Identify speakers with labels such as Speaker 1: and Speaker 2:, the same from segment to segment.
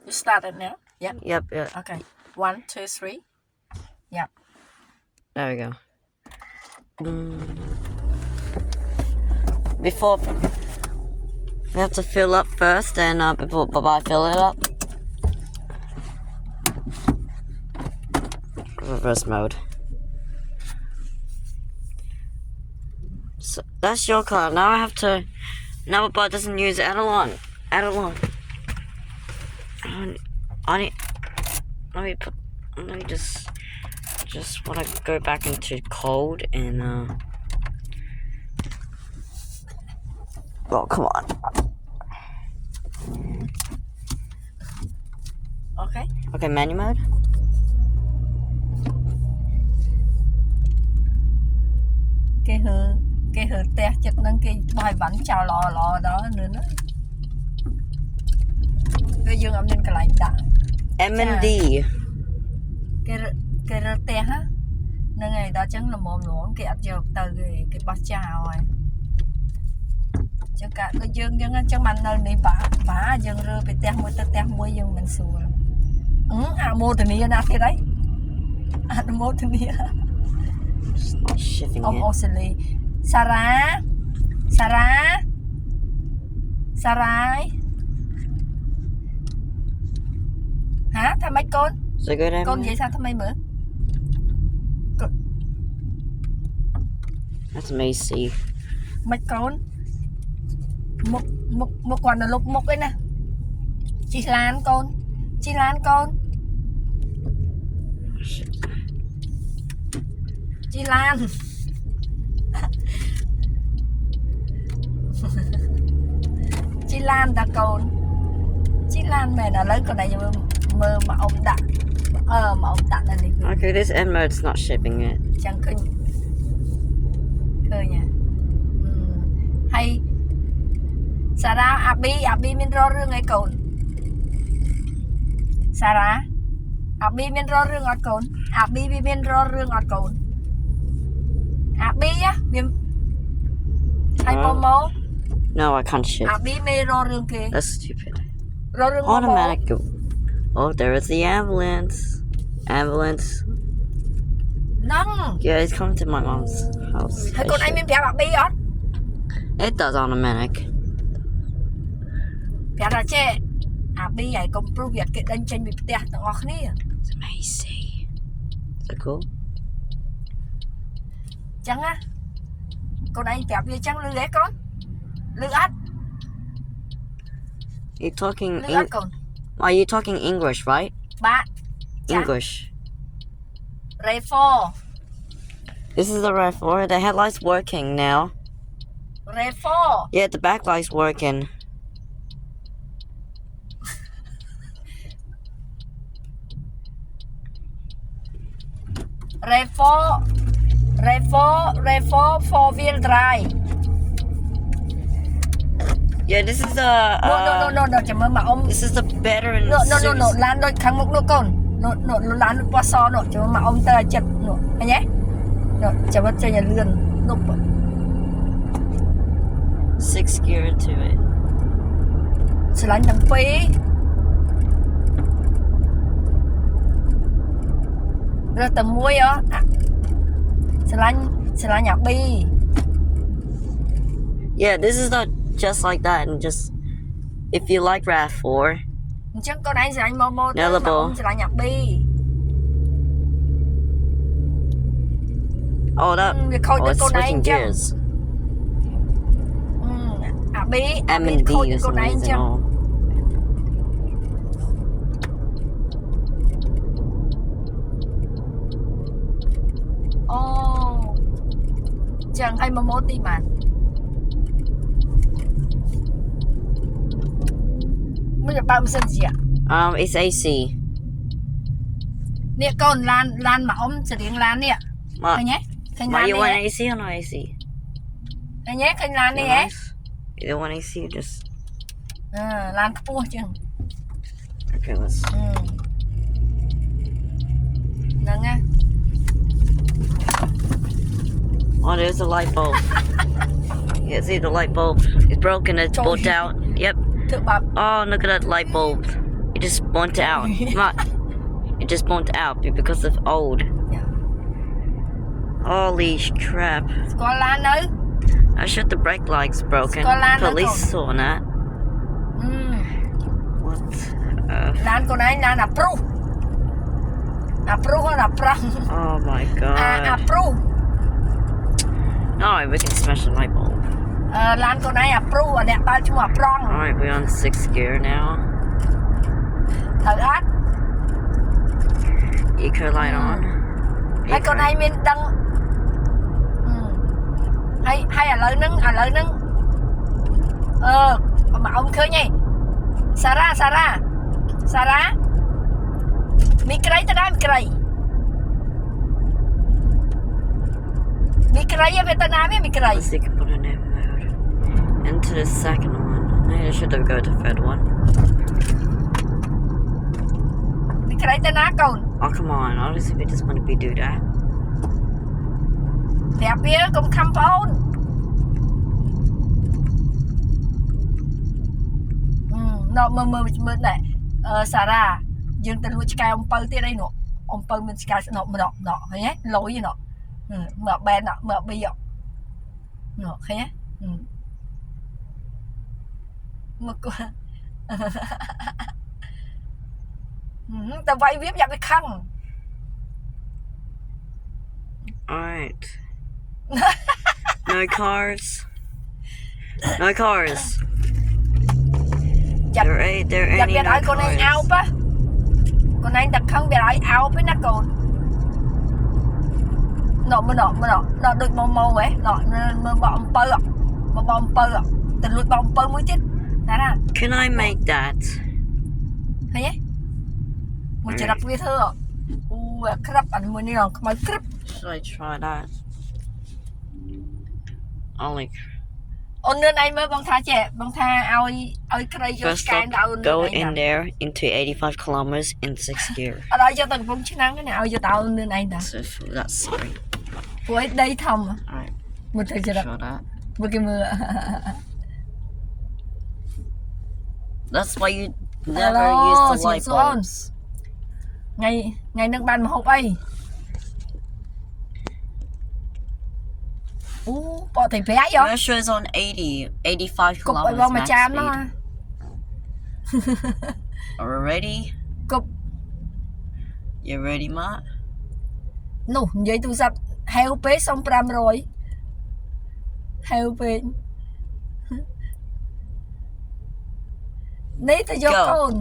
Speaker 1: You started now? Yep.
Speaker 2: Yep.
Speaker 1: Okay. 1, 2, 3. Yep.
Speaker 2: There we go. Before we have to fill up first, and before I fill it up, reverse mode. So that's your car. Now I have to. Now Bob doesn't use Adelon. I need. Let me just want to go back into cold and oh, come on. Okay, manual mode.
Speaker 1: Cái hư tè chật nâng cái bài bắn chào lò đó nữa nó. Cái dương âm nên cái lại đã.
Speaker 2: M&D.
Speaker 1: Cái rơ tè ha. Nâng ngày đó chẳng là mồm nuống cái áp dược từ cái bát chào rồi. Chẳng cả cái dương chẳng mạnh nơi này bả dương rơ bị tè môi dương mình xùa. Mô tình ý nát cái đấy. Mô tình ý. Ông Osili. Sarah. Hả? Thằng mấy con? Con vậy sao thằng mấy bữa?
Speaker 2: That's Macy.
Speaker 1: Mấy con? Một con là lúc một cái nè. Chị Lan con. Chị Lan. Chị Lan đã con. Chị Lan mẹ đã lấy con này mơ mà ông đặt. Mà ông đặt là gì?
Speaker 2: Okay, this end mode's not shipping it.
Speaker 1: Chẳng cơ nha. Hay Sarah Abi min ro rương ấy con. Sarah Abi min ro rương ọt con. Abi min ro rương ọt con. Abi á, hay Momo.
Speaker 2: No, I can't ship.
Speaker 1: Abi mê ro rương kì.
Speaker 2: That's stupid.
Speaker 1: Ro rương
Speaker 2: automatic. Oh, there is the ambulance.
Speaker 1: Nâng.
Speaker 2: Yeah, it's coming to my mom's house.
Speaker 1: Hay con anh mình bẻ Abi ọt.
Speaker 2: It does automatic.
Speaker 1: Bẻ ra chê. Abi vậy công pru Việt cái đánh chân bị tè tặng ngọt ní.
Speaker 2: It's amazing. Is that cool?
Speaker 1: Chẳng á. Con anh bẻ bia chẳng lư đấy con. Lư át.
Speaker 2: You're talking
Speaker 1: Lư át con.
Speaker 2: Are you talking English, right?
Speaker 1: Bạn.
Speaker 2: English.
Speaker 1: RAV4.
Speaker 2: This is the RAV4. The headlight's working now.
Speaker 1: RAV4.
Speaker 2: Yeah, the backlight's working.
Speaker 1: RAV4 4-wheel drive.
Speaker 2: Yeah, this is the
Speaker 1: No, chẳng mơ mà ông.
Speaker 2: This is the better and
Speaker 1: No, lán đôi kháng mục nụ con. No, lán đôi qua so nụ, chẳng mơ mà ông ta chật nụ. Anh nhé. No, chẳng mơ cho nhà lươn. Nụ.
Speaker 2: 6 gear to it.
Speaker 1: Sẽ lánh thằng phí. Rồi tầm muối á. Sẽ lánh nhạc bi.
Speaker 2: Yeah, this is the just like that, and just if you like RAV4.
Speaker 1: Chẳng con anh sẽ lánh mô
Speaker 2: mà ông
Speaker 1: sẽ lánh nhạc bi.
Speaker 2: Oh, it's switching gears.
Speaker 1: Bi
Speaker 2: M&D
Speaker 1: khôi
Speaker 2: is
Speaker 1: con anh
Speaker 2: amazing.
Speaker 1: chẳng. Chẳng hay mà mô tí mà. Bây giờ bao nhiêu gì ạ?
Speaker 2: It's AC.
Speaker 1: Nè con lan mà ông sẽ điện lan nè. Thôi nhé. Khanh lan
Speaker 2: You want
Speaker 1: nè.
Speaker 2: AC or no AC?
Speaker 1: Thôi nhé, khanh lan nè.
Speaker 2: You don't want AC, just.
Speaker 1: Lan cua chứ.
Speaker 2: Okay, let's.
Speaker 1: Nâng á.
Speaker 2: Oh, there's a light bulb. Yeah, see the light bulb. It's broken. It's bolt out. Yep. Oh, look at that light bulb. It just burnt out. It just burnt out because of old. Holy crap.
Speaker 1: ស្គាល់ឡាននៅ
Speaker 2: I shot the brake lights broken.
Speaker 1: Scotland,
Speaker 2: Police
Speaker 1: no.
Speaker 2: saw that. What?
Speaker 1: ឡានកូនឯងឡានអាព្រុសអាព្រុសហ្នឹងអាប្រាំ
Speaker 2: Oh my
Speaker 1: អា
Speaker 2: god.
Speaker 1: ព្រុស
Speaker 2: No, we can smash the light bulb.
Speaker 1: ឡានកូនឯងអាព្រុសអ្នកបើកឈ្មោះអាប្រង់
Speaker 2: Alright, we're on 6th gear now.
Speaker 1: ត្រូវអត់
Speaker 2: Eco light on.
Speaker 1: ហើយកូនឯងមានដឹងហើយឥឡូវហ្នឹងមកអ៊ំឃើញហីសារ៉ាមីក្រៃទៅដែរមីក្រៃវៀតណាមមីក្រៃ
Speaker 2: Let's see if we can put an M mode. Into the second one. I should have go to third one.
Speaker 1: មីក្រៃទៅណាកូន
Speaker 2: Oh, come on. Obviously, we just want to be do that.
Speaker 1: ប្រាប់វាកុំខំប្អូនមើលដែរសារ៉ាយើងទៅលួចឆ្កែអំពៅទៀតអីនោះអំពៅមានឆ្កែស្នប់ម្ដងឃើញទេលុយនោះមើលបែនមើលប៊ីនោះឃើញទេមកគាត់តែវាយវាយ៉ាប់វាខឹង
Speaker 2: Alright. No cars. No cars. There ain't
Speaker 1: យ៉ាប់
Speaker 2: any
Speaker 1: វា
Speaker 2: no
Speaker 1: ឲ្យកូនឯងអោប
Speaker 2: cars.
Speaker 1: កូនឯងតែខឹងវាឲ្យអោបឯណាកូននោះដូចមកហ៎មើលបោអំពៅទៅលួចបោអំពៅមួយទៀតណា
Speaker 2: Can I make that?
Speaker 1: ឃើញទេមកច្រឹកវាធ្វើអូក្រាប់អាមួយនេះខ្មៅក្រាប់
Speaker 2: Should I try that? Only
Speaker 1: អូននឿនឯងមើលបងថាចេះបងថាឲ្យក្រៃយក
Speaker 2: first
Speaker 1: ស្កែន
Speaker 2: up,
Speaker 1: ដល់អូន
Speaker 2: go in there into 85 kilometers in 6th gear.
Speaker 1: អត់ឲ្យយកទៅកំពង់ឆ្នាំងណាឲ្យយកទៅអូននឿនឯងតា
Speaker 2: So that's sorry.
Speaker 1: ព្រោះឯដីធំ
Speaker 2: Alright,
Speaker 1: មើលទៅច្រឹក
Speaker 2: try that.
Speaker 1: មើលគេមើល
Speaker 2: That's why you never use the light bulbs.
Speaker 1: ថ្ងៃហ្នឹងបានមហូបអីអូបកតែប្រាក់យក
Speaker 2: Measure is on 85
Speaker 1: គប់ឲ្យប
Speaker 2: kilometers
Speaker 1: ងមួយ
Speaker 2: max
Speaker 1: ចានមក
Speaker 2: speed. Are we ready?
Speaker 1: គប់
Speaker 2: You ready, Matt?
Speaker 1: នោះនិយាយទូរស័ព្ទហេវពេកសុំ500ហេវពេកនេះទៅយកកូន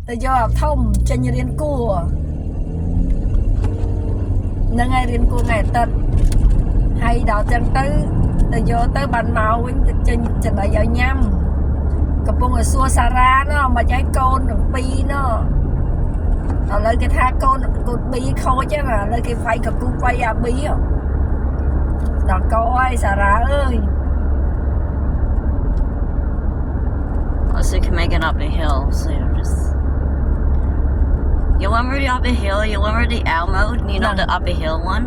Speaker 1: ទៅយកអាធំចេញរៀនគួរហ្នឹងហើយរៀនគួរថ្ងៃអាទិត្យហើយដល់ចឹងទៅយកទៅបានមកវិញទៅចេញចំណីឲ្យញ៉ាំកំពុងឲ្យសួរសារ៉ាណោះមិនឲ្យកូនទាំងពីរណោះឥឡូវគេថាកូនប៊ីខូចហ្នឹងឥឡូវគេវាយកគូវាយអាប៊ីដល់កោអើយសារ៉ាអើយ
Speaker 2: Also, you can make it up a hill, so you just... You remember the upper hill? You remember the L mode? You know the upper hill one?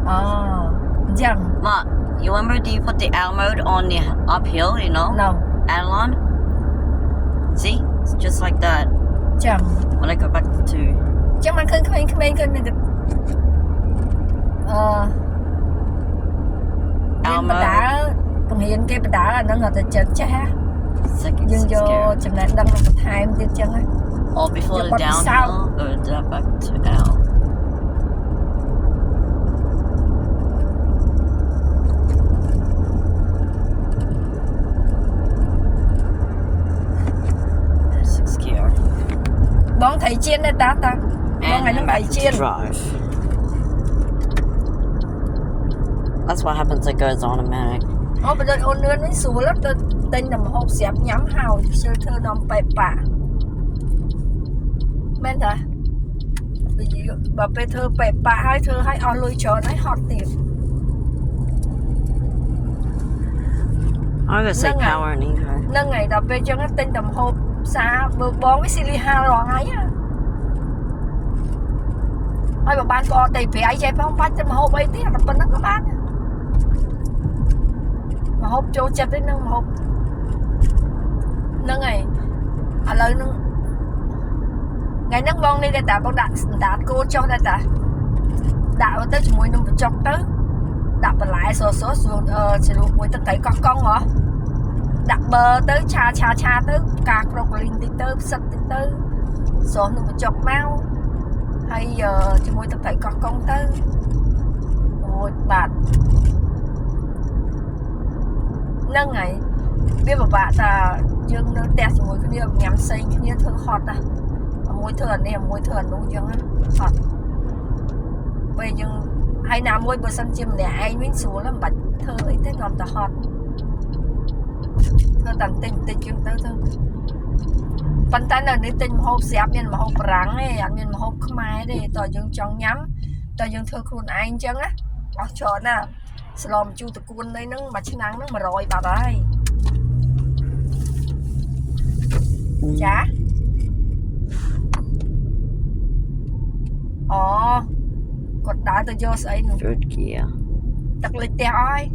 Speaker 1: អូចឹង
Speaker 2: Matt, you remember you put the L mode on the uphill, you know?
Speaker 1: No.
Speaker 2: Adelon? See? It's just like that.
Speaker 1: ចឹង
Speaker 2: When I go back to...
Speaker 1: ចឹងមិនឃើញក្មេងៗឃើញនឹង
Speaker 2: L
Speaker 1: បដា
Speaker 2: mode.
Speaker 1: បង្រៀនគេបដាអាហ្នឹងទៅចិត្តចេះ
Speaker 2: Second
Speaker 1: យើងយក
Speaker 2: gear.
Speaker 1: ចំណេះដឹងបន្ថែមទៀតចឹងណា
Speaker 2: Or before the
Speaker 1: What is
Speaker 2: downhill, go back to L. Sixth gear.
Speaker 1: បងថៃជៀនទេតាបងថ្ងៃហ្នឹងថៃជៀន
Speaker 2: Drive. That's what happens. It goes automatic.
Speaker 1: អូបើដូចអូននឿនវិញស្រួលទៅទិញតែម្ហូបស្រាប់ញ៉ាំហើយខ្ជិលធ្វើនំប៉ែប៉ាមែនតាបើពេលធ្វើប៉ែប៉ាហើយធ្វើឲ្យអស់លុយច្រើនហើយហត់ទៀត
Speaker 2: I'm gonna say power and eco.
Speaker 1: ហ្នឹងហើយដល់ពេលចឹងទិញតែម្ហូបផ្សារបើបងវាស៊ីលីហាលរងហើយហើយបើបានក៏អត់តែប្រៃចេះផងបាច់តែម្ហូបអីទៀតតែប៉ុណ្្នឹងក៏បានម្ហូបចូលចិត្តទេនឹងម្ហូបហ្នឹងហើយឥឡូវហ្នឹង ngày nước bông đi để ta bông đặt cô cho đây ta đạo tới chỉ mùi nông bị chọc tới đặt lại số xuống chỉ luôn mùi ta thấy con hả đặt bờ tới cha tới cà rọc linh tới sắt tới số nông bị chọc mau hay giờ chỉ mùi ta thấy con tới một bạt nâng ngày biết mà bạn ta dương nó tẹt mùi cái điều nhắm xây cái điều thơ hot à mùi thường này mùi thường đúng chưa hot bây giờ hay nào mùi bữa sân chim này ai miếng xuống là bạch thơ ấy thế còn ta hot thơ tặng tình chúng tới thơ phần tay là đi tình hộp xếp nhưng mà hộp rắn ấy nhưng mà hộp khmai đây tao dương trong nhắm tao dương thơ khuôn anh chăng á ở chỗ nào slom chu tụ cuốn đấy nó mà chức năng nó mà rồi bà đây chá cột đá từ vô sấy nữa
Speaker 2: Good gear.
Speaker 1: tật lịch teo ai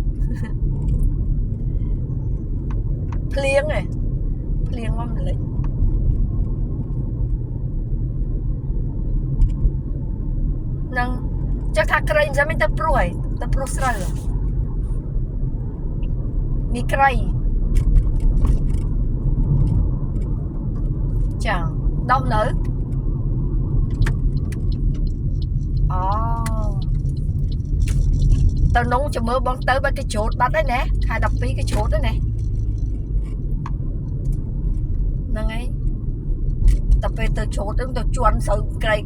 Speaker 1: Plieng này Plieng qua mình lịch nâng chắc thà cây ra mấy tập pro sral mi cây chẳng đâu nữa tao nấu cho mơ bón tới ba cái chốt bắt đấy nè 212cái chốt đấy nè nè ngay tập về từ chốt đến từ chuan sự cây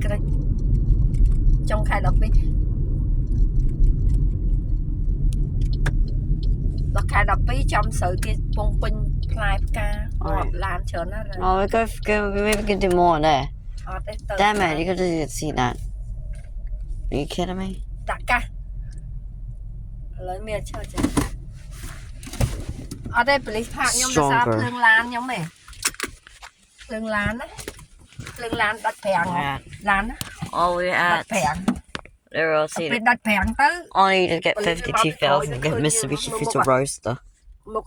Speaker 1: trong 212và 212trong sự cái bông pin plai ca làm chờ nó
Speaker 2: Oh, maybe we can do more there. Damn it, you could just see that. Are you kidding me?
Speaker 1: Tạ ca lấy miệng chơi chứ ở đây police park nhóm là sao lương lan nhóm mày lương lan đặt phèn lan
Speaker 2: Oh, we're
Speaker 1: đặt
Speaker 2: at.
Speaker 1: phèn
Speaker 2: They're all seated.
Speaker 1: đặt phèn tới
Speaker 2: I need to get 52,000 and get Mitsubishi Future Roadster.
Speaker 1: một